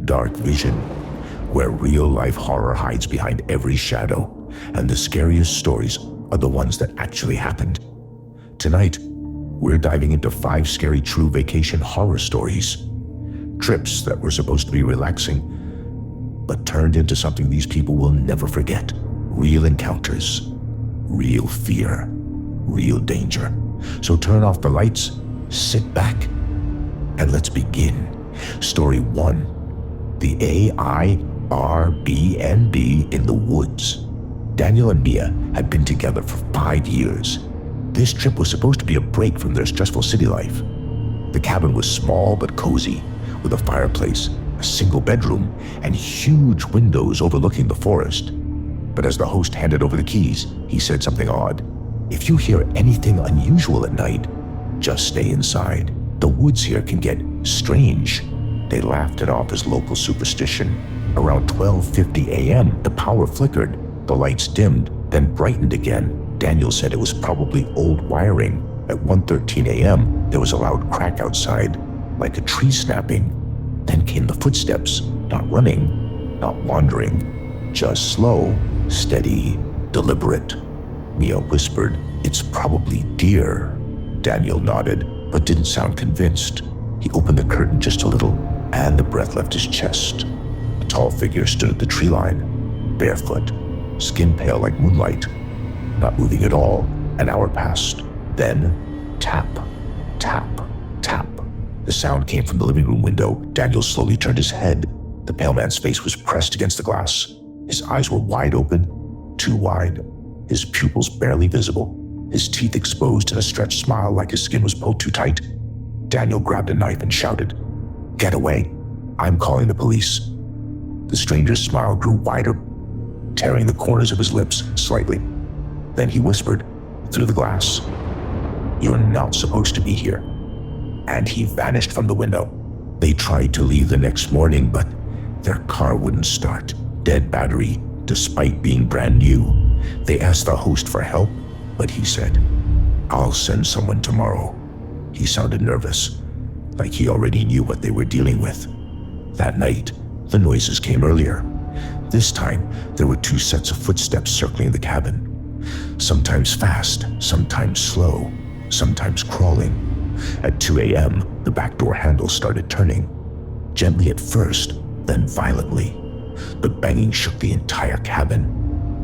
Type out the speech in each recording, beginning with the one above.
dark vision, where real-life horror hides behind every shadow, and the scariest stories are the ones that actually happened. Tonight, we're diving into 5 scary true vacation horror stories. Trips that were supposed to be relaxing, but turned into something these people will never forget. Real encounters, real fear, real danger. So turn off the lights, sit back, and let's begin. Story 1, the Airbnb in the woods. Daniel and Mia had been together for 5 years. This trip was supposed to be a break from their stressful city life. The cabin was small but cozy, with a fireplace, a single bedroom, and huge windows overlooking the forest. But as the host handed over the keys, he said something odd. "If you hear anything unusual at night, just stay inside. The woods here can get strange." They laughed it off as local superstition. Around 12:50 a.m., the power flickered, the lights dimmed, then brightened again. Daniel said it was probably old wiring. At 1:13 a.m., there was a loud crack outside, like a tree snapping. Then came the footsteps, not running, not wandering, just slow, steady, deliberate. Mia whispered, "It's probably deer." Daniel nodded, but didn't sound convinced. He opened the curtain just a little, and the breath left his chest. A tall figure stood at the tree line, barefoot, skin pale like moonlight, not moving at all. An hour passed. Then, tap, tap, tap. The sound came from the living room window. Daniel slowly turned his head. The pale man's face was pressed against the glass. His eyes were wide open, too wide, his pupils barely visible, his teeth exposed in a stretched smile like his skin was pulled too tight. Daniel grabbed a knife and shouted, "Get away. I'm calling the police." The stranger's smile grew wider, tearing the corners of his lips slightly. Then he whispered through the glass, "You're not supposed to be here." And he vanished from the window. They tried to leave the next morning, but their car wouldn't start. Dead battery, despite being brand new. They asked the host for help, but he said, "I'll send someone tomorrow." He sounded nervous, like he already knew what they were dealing with. That night, the noises came earlier. This time, there were 2 sets of footsteps circling the cabin. Sometimes fast, sometimes slow, sometimes crawling. At 2 a.m., the back door handle started turning. Gently at first, then violently. The banging shook the entire cabin.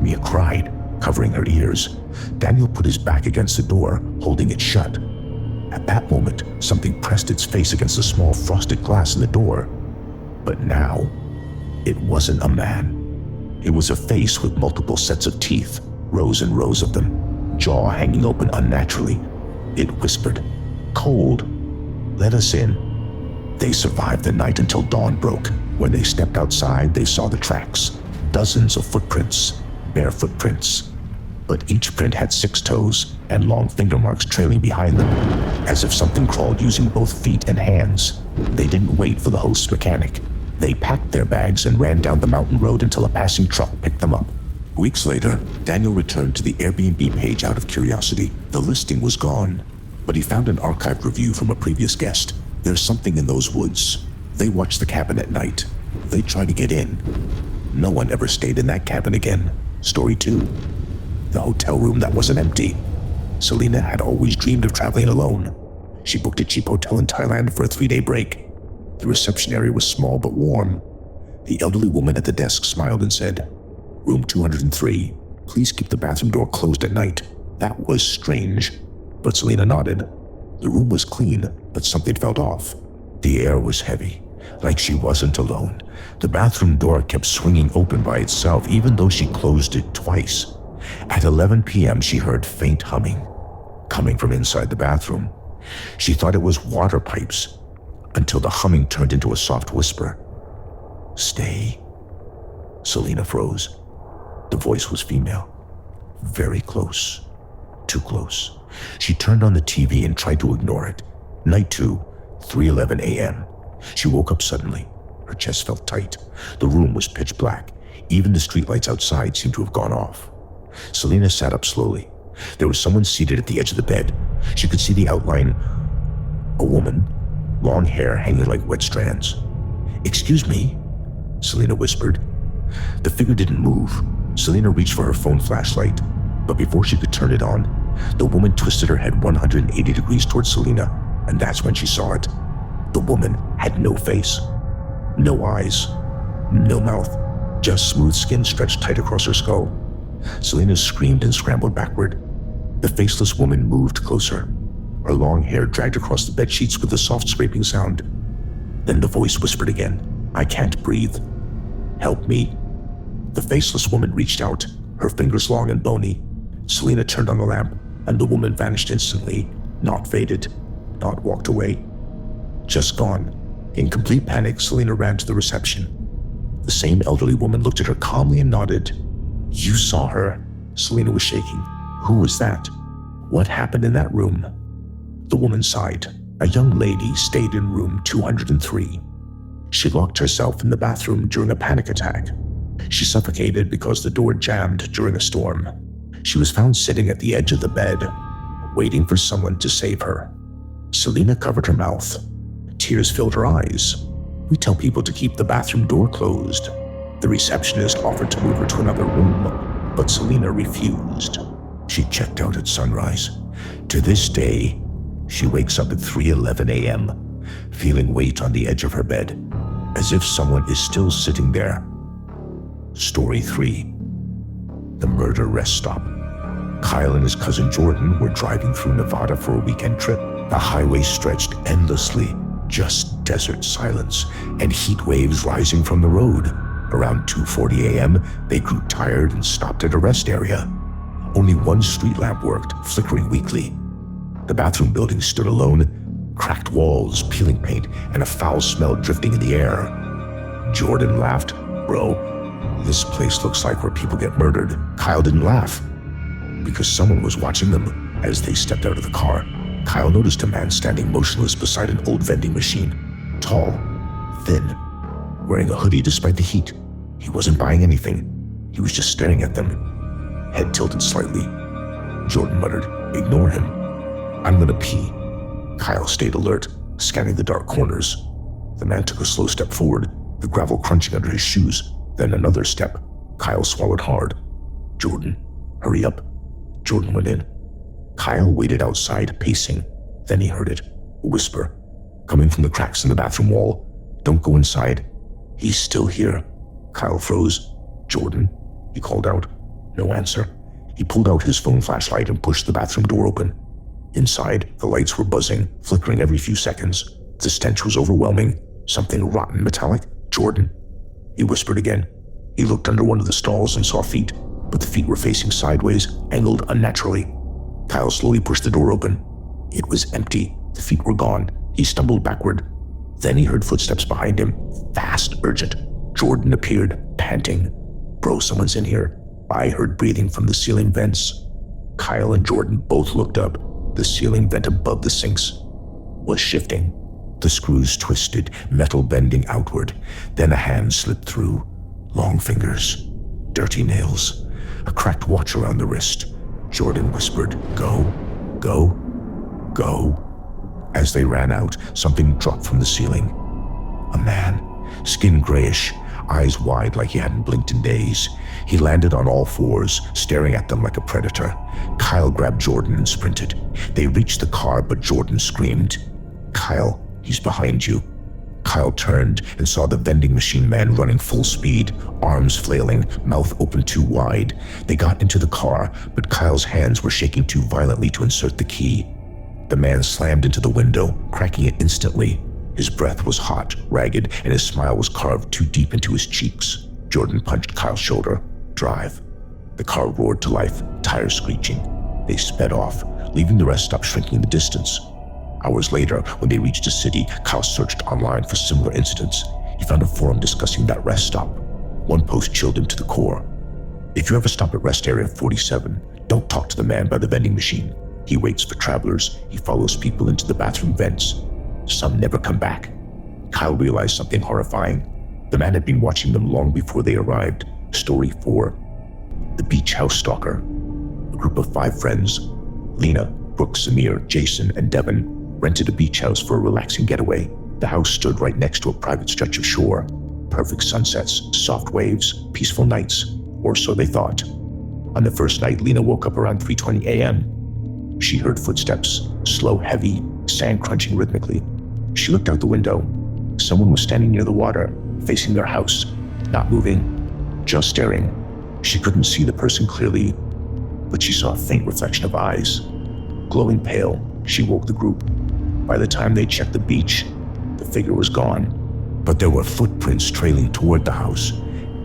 Mia cried, covering her ears. Daniel put his back against the door, holding it shut. At that moment, something pressed its face against the small frosted glass in the door. But now, it wasn't a man. It was a face with multiple sets of teeth, rows and rows of them, jaw hanging open unnaturally. It whispered, "Cold. Let us in." They survived the night until dawn broke. When they stepped outside, they saw the tracks. Dozens of footprints, bare footprints. But each print had 6 toes and long finger marks trailing behind them, as if something crawled using both feet and hands. They didn't wait for the host's mechanic. They packed their bags and ran down the mountain road until a passing truck picked them up. Weeks later, Daniel returned to the Airbnb page out of curiosity. The listing was gone, but he found an archived review from a previous guest. "There's something in those woods. They watch the cabin at night. They try to get in. No one ever stayed in that cabin again." Story 2, the hotel room that wasn't empty. Selena had always dreamed of traveling alone. She booked a cheap hotel in Thailand for a 3-day break. The reception area was small but warm. The elderly woman at the desk smiled and said, "Room 203. Please keep the bathroom door closed at night." That was strange, but Selena nodded. The room was clean, but something felt off. The air was heavy, like she wasn't alone. The bathroom door kept swinging open by itself, even though she closed it twice. At 11 p.m., she heard faint humming, coming from inside the bathroom. She thought it was water pipes, until the humming turned into a soft whisper. "Stay." Selena froze. The voice was female. Very close. Too close. She turned on the TV and tried to ignore it. Night 2, 3:11 a.m. She woke up suddenly. Her chest felt tight. The room was pitch black. Even the streetlights outside seemed to have gone off. Selena sat up slowly. There was someone seated at the edge of the bed. She could see the outline. A woman, long hair hanging like wet strands. "Excuse me," Selena whispered. The figure didn't move. Selena reached for her phone flashlight, but before she could turn it on, the woman twisted her head 180 degrees towards Selena, and that's when she saw it. The woman had no face, no eyes, no mouth, just smooth skin stretched tight across her skull. Selena screamed and scrambled backward. The faceless woman moved closer. Her long hair dragged across the bed sheets with a soft scraping sound. Then the voice whispered again, "I can't breathe. Help me." The faceless woman reached out, her fingers long and bony. Selena turned on the lamp, and the woman vanished instantly, not faded, not walked away. Just gone. In complete panic, Selena ran to the reception. The same elderly woman looked at her calmly and nodded. "You saw her." Selena was shaking. "Who was that? What happened in that room?" The woman sighed. "A young lady stayed in room 203. She locked herself in the bathroom during a panic attack. She suffocated because the door jammed during a storm. She was found sitting at the edge of the bed, waiting for someone to save her." Selena covered her mouth. Tears filled her eyes. "We tell people to keep the bathroom door closed." The receptionist offered to move her to another room, but Selena refused. She checked out at sunrise. To this day, she wakes up at 3:11 a.m., feeling weight on the edge of her bed, as if someone is still sitting there. Story 3. The Murder Rest Stop. Kyle and his cousin Jordan were driving through Nevada for a weekend trip. The highway stretched endlessly, just desert silence and heat waves rising from the road. Around 2:40 a.m., they grew tired and stopped at a rest area. Only one street lamp worked, flickering weakly. The bathroom building stood alone, cracked walls, peeling paint, and a foul smell drifting in the air. Jordan laughed. "Bro, this place looks like where people get murdered." Kyle didn't laugh, because someone was watching them. As they stepped out of the car, Kyle noticed a man standing motionless beside an old vending machine. Tall, thin, wearing a hoodie despite the heat. He wasn't buying anything. He was just staring at them, head tilted slightly. Jordan muttered, "Ignore him. I'm gonna pee." Kyle stayed alert, scanning the dark corners. The man took a slow step forward, the gravel crunching under his shoes. Then another step. Kyle swallowed hard. "Jordan, hurry up." Jordan went in. Kyle waited outside, pacing. Then he heard it, a whisper, coming from the cracks in the bathroom wall. "Don't go inside. He's still here." Kyle froze. "Jordan," he called out. No answer. He pulled out his phone flashlight and pushed the bathroom door open. Inside, the lights were buzzing, flickering every few seconds. The stench was overwhelming. Something rotten metallic. "Jordan," he whispered again. He looked under one of the stalls and saw feet, but the feet were facing sideways, angled unnaturally. Kyle slowly pushed the door open. It was empty. The feet were gone. He stumbled backward. Then he heard footsteps behind him, fast, urgent. Jordan appeared, panting. "Bro, someone's in here." I heard breathing from the ceiling vents. Kyle and Jordan both looked up. The ceiling vent above the sinks was shifting. The screws twisted, metal bending outward. Then a hand slipped through. Long fingers, dirty nails, a cracked watch around the wrist. Jordan whispered, "Go, go, go." As they ran out, something dropped from the ceiling. A man, skin grayish, eyes wide like he hadn't blinked in days. He landed on all fours, staring at them like a predator. Kyle grabbed Jordan and sprinted. They reached the car, but Jordan screamed, "Kyle, he's behind you." Kyle turned and saw the vending machine man running full speed, arms flailing, mouth open too wide. They got into the car, but Kyle's hands were shaking too violently to insert the key. The man slammed into the window, cracking it instantly. His breath was hot, ragged, and his smile was carved too deep into his cheeks. Jordan punched Kyle's shoulder. "Drive." The car roared to life, tires screeching. They sped off, leaving the rest stop shrinking in the distance. Hours later, when they reached a city, Kyle searched online for similar incidents. He found a forum discussing that rest stop. One post chilled him to the core. "If you ever stop at rest area 47, don't talk to the man by the vending machine. He waits for travelers. He follows people into the bathroom vents. Some never come back." Kyle realized something horrifying. The man had been watching them long before they arrived. Story 4. The Beach House Stalker. A group of 5 friends, Lena, Brooke, Samir, Jason, and Devin, rented a beach house for a relaxing getaway. The house stood right next to a private stretch of shore. Perfect sunsets, soft waves, peaceful nights, or so they thought. On the first night, Lena woke up around 3:20 a.m. She heard footsteps, slow, heavy, sand crunching rhythmically. She looked out the window. Someone was standing near the water, facing their house, not moving, just staring. She couldn't see the person clearly, but she saw a faint reflection of eyes. Glowing pale, she woke the group. By the time they checked the beach, the figure was gone. But there were footprints trailing toward the house,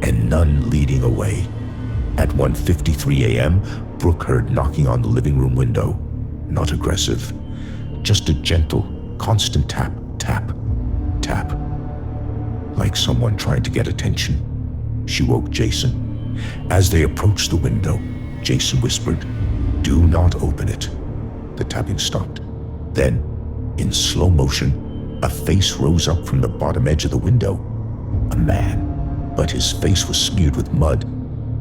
and none leading away. At 1:53 a.m., Brooke heard knocking on the living room window. Not aggressive, just a gentle, constant tap, tap, tap. Like someone trying to get attention. She woke Jason. As they approached the window, Jason whispered, "Do not open it." The tapping stopped. Then, in slow motion, a face rose up from the bottom edge of the window. A man, but his face was smeared with mud.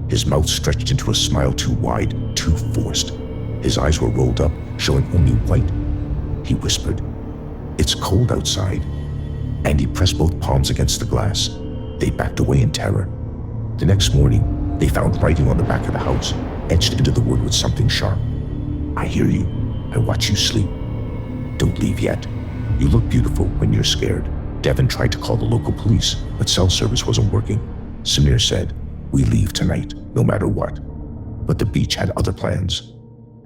His mouth stretched into a smile too wide, too forced. His eyes were rolled up, showing only white. He whispered, "It's cold outside." And he pressed both palms against the glass. They backed away in terror. The next morning, they found writing on the back of the house, etched into the wood with something sharp. "I hear you. I watch you sleep. Don't leave yet. You look beautiful when you're scared." Devin tried to call the local police, but cell service wasn't working. Samir said, "We leave tonight, no matter what." But the beach had other plans.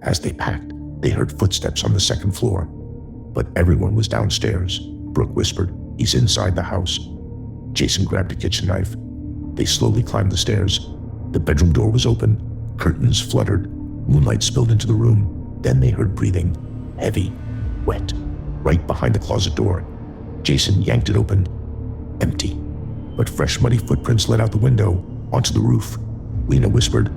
As they packed, they heard footsteps on the second floor. But everyone was downstairs. Brooke whispered, "He's inside the house." Jason grabbed a kitchen knife. They slowly climbed the stairs. The bedroom door was open. Curtains fluttered. Moonlight spilled into the room. Then they heard breathing, heavy, wet, right behind the closet door. Jason yanked it open. Empty. But fresh muddy footprints led out the window, onto the roof. Lena whispered,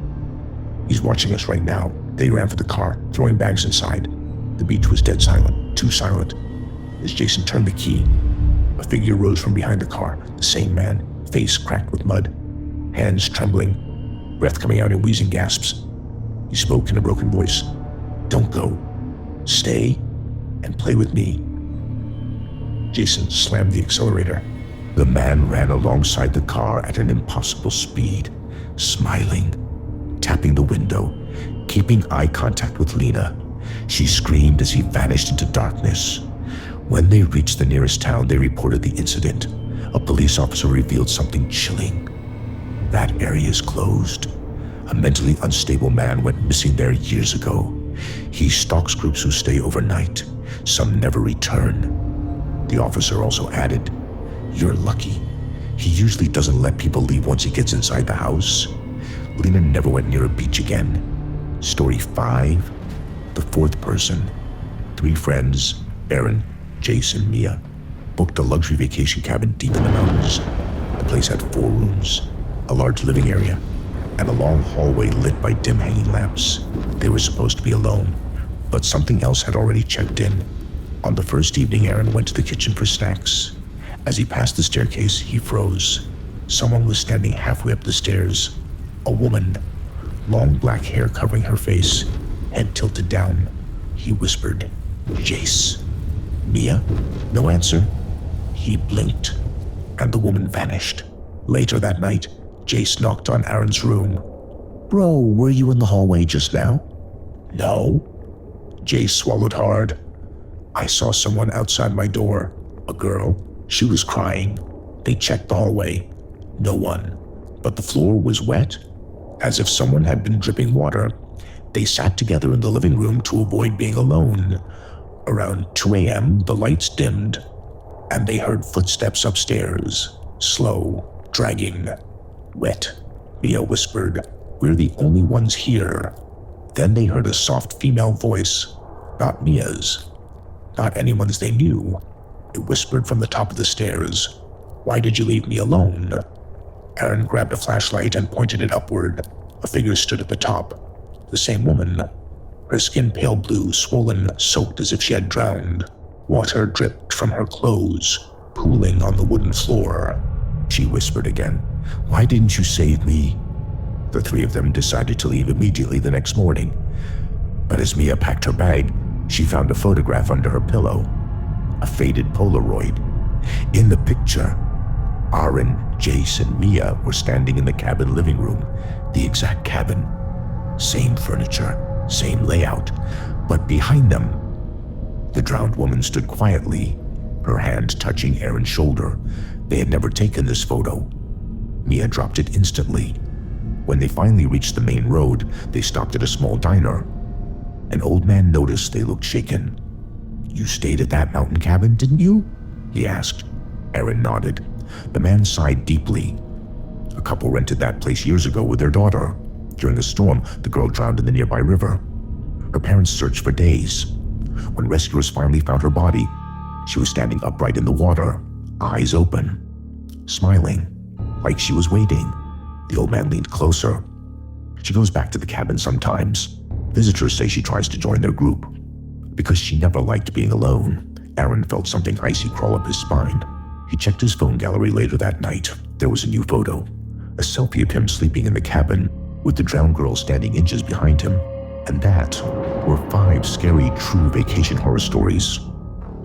"He's watching us right now." They ran for the car, throwing bags inside. The beach was dead silent, too silent. As Jason turned the key, a figure rose from behind the car, the same man, face cracked with mud, hands trembling, breath coming out in wheezing gasps. He spoke in a broken voice. "Don't go. Stay and play with me." Jason slammed the accelerator. The man ran alongside the car at an impossible speed, smiling, tapping the window, keeping eye contact with Lena. She screamed as he vanished into darkness. When they reached the nearest town, they reported the incident. A police officer revealed something chilling. That area is closed. A mentally unstable man went missing there years ago. He stalks groups who stay overnight. Some never return. The officer also added, "You're lucky. He usually doesn't let people leave once he gets inside the house." Lena never went near a beach again. Story 5, the fourth person. 3 friends, Aaron, Jace, and Mia, booked a luxury vacation cabin deep in the mountains. The place had 4 rooms, a large living area, and a long hallway lit by dim hanging lamps. They were supposed to be alone, but something else had already checked in. On the first evening, Aaron went to the kitchen for snacks. As he passed the staircase, he froze. Someone was standing halfway up the stairs. A woman, long black hair covering her face, head tilted down. He whispered, "Jace." "Mia?" No answer. He blinked, and the woman vanished. Later that night, Jace knocked on Aaron's room. "Bro, were you in the hallway just now?" "No." Jace swallowed hard. "I saw someone outside my door. A girl. She was crying. They checked the hallway. No one. But the floor was wet, as if someone had been dripping water. They sat together in the living room to avoid being alone. Around 2 a.m., the lights dimmed, and they heard footsteps upstairs. Slow, dragging, wet." Mia whispered, "We're the only ones here." Then they heard a soft female voice, not Mia's, not anyone's they knew. It whispered from the top of the stairs, "Why did you leave me alone?" Aaron grabbed a flashlight and pointed it upward. A figure stood at the top. The same woman. Her skin pale blue, swollen, soaked as if she had drowned. Water dripped from her clothes, pooling on the wooden floor. She whispered again, "Why didn't you save me?" The 3 of them decided to leave immediately the next morning. But as Mia packed her bag, she found a photograph under her pillow. A faded Polaroid. In the picture, Aaron, Jace, and Mia were standing in the cabin living room, the exact cabin. Same furniture, same layout, but behind them, the drowned woman stood quietly, her hand touching Aaron's shoulder. They had never taken this photo. Mia dropped it instantly. When they finally reached the main road, they stopped at a small diner. An old man noticed they looked shaken. "You stayed at that mountain cabin, didn't you?" he asked. Aaron nodded. The man sighed deeply. "A couple rented that place years ago with their daughter. During a storm, the girl drowned in the nearby river. Her parents searched for days. When rescuers finally found her body, she was standing upright in the water, eyes open, smiling, like she was waiting." The old man leaned closer. "She goes back to the cabin sometimes. Visitors say she tries to join their group. Because she never liked being alone." Aaron felt something icy crawl up his spine. He checked his phone gallery later that night. There was a new photo. A selfie of him sleeping in the cabin, with the drowned girl standing inches behind him. And that were 5 scary, true vacation horror stories.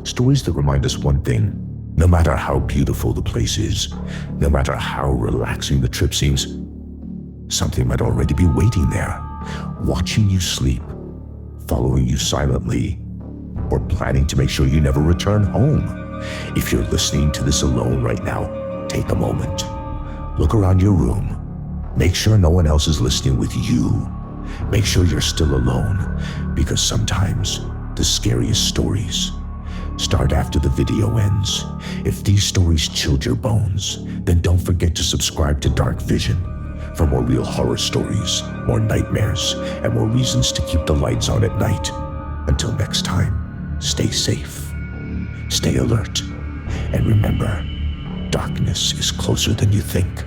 Stories that remind us one thing: no matter how beautiful the place is, no matter how relaxing the trip seems, something might already be waiting there, watching you sleep, following you silently, or planning to make sure you never return home. If you're listening to this alone right now, take a moment. Look around your room. Make sure no one else is listening with you. Make sure you're still alone, because sometimes the scariest stories start after the video ends. If these stories chilled your bones, then don't forget to subscribe to Dark Vision for more real horror stories, more nightmares, and more reasons to keep the lights on at night. Until next time, stay safe, stay alert, and remember, darkness is closer than you think.